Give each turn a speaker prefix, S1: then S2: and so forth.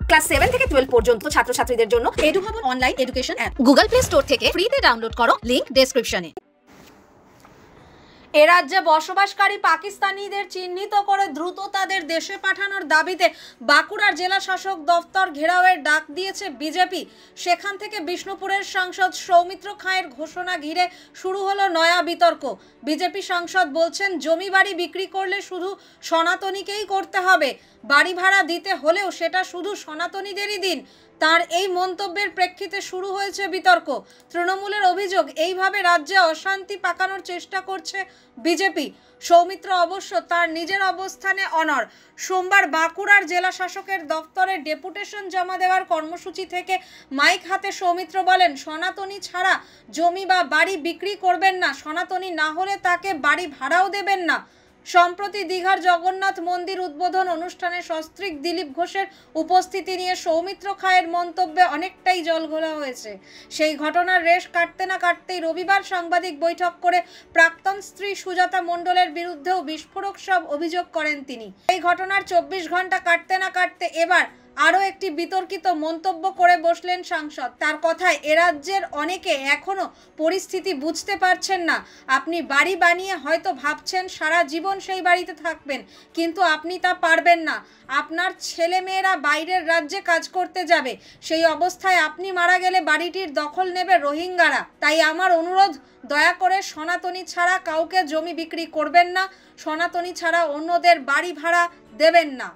S1: Class 7 থেকে 12 পর্যন্ত ছাত্রছাত্রীদের জন্য Edubhavan online education app Google Play Store থেকে ফ্রিতে ডাউনলোড করো, লিংক ডেসক্রিপশনে।
S2: এ রাজ্যে বসবাসকারী পাকিস্তানিদের চিহ্নিত করে দ্রুত তাদের দেশে পাঠানোর দাবিতে বাঁকুড়ার জেলা শাসক দফতর ঘেরাওয়ের ডাক দিয়েছে বিজেপি। সেখান থেকে বিষ্ণুপুরের সাংসদ সৌমিত্র খাঁয়ের ঘোষণা ঘিরে শুরু হলো নয়া বিতর্ক। বিজেপি সাংসদ বলছেন, জমি বাড়ি বিক্রি করলে শুধু সনাতনীকেই করতে হবে, বাড়ি ভাড়া দিতে হলেও সেটা শুধু সনাতনীদেরই দিন। তার এই মন্তব্যের প্রেক্ষিতে শুরু হয়েছে বিতর্ক। তৃণমূলের অভিযোগ, এইভাবে রাজ্যে অশান্তি পাকানোর চেষ্টা করছে বিজেপি। সৌমিত্র অবশ্য তার নিজের অবস্থানে অনড়। সোমবার বাঁকুড়ার জেলা শাসকের দফতরে ডেপুটেশন জমা দেওয়ার কর্মসূচি থেকে মাইক হাতে সৌমিত্র বলেন, সনাতনী ছাড়া জমি বা বাড়ি বিক্রি করবেন না, সনাতনী না হলে তাকে বাড়ি ভাড়াও দেবেন না। সম্প্রতি দীঘার জগন্নাথ মন্দির উদ্বোধন অনুষ্ঠানে সস্ত্রীক দিলীপ ঘোষের উপস্থিতি নিয়ে সৌমিত্র খাঁয়ের মন্তব্যে অনেকটাই জলঘোলা হয়েছে। সেই ঘটনার রেশ কাটতে না কাটতেই রবিবার সাংবাদিক বৈঠক করে প্রাক্তন স্ত্রী সুজাতা মণ্ডলের বিরুদ্ধেও বিস্ফোরক সব অভিযোগ করেন তিনি। এই ঘটনার 24 ঘন্টা কাটতে না কাটতে এবার আরও একটি বিতর্কিত মন্তব্য করে বসলেন সাংসদ। তার কথায়, এ রাজ্যের অনেকে এখনও পরিস্থিতি বুঝতে পারছেন না। আপনি বাড়ি বানিয়ে হয়তো ভাবছেন সারা জীবন সেই বাড়িতে থাকবেন, কিন্তু আপনি তা পারবেন না। আপনার ছেলেমেয়েরা বাইরের রাজ্যে কাজ করতে যাবে, সেই অবস্থায় আপনি মারা গেলে বাড়িটির দখল নেবে রোহিঙ্গারা। তাই আমার অনুরোধ, দয়া করে সনাতনী ছাড়া কাউকে জমি বিক্রি করবেন না, সনাতনী ছাড়া অন্যদের বাড়ি ভাড়া দেবেন না।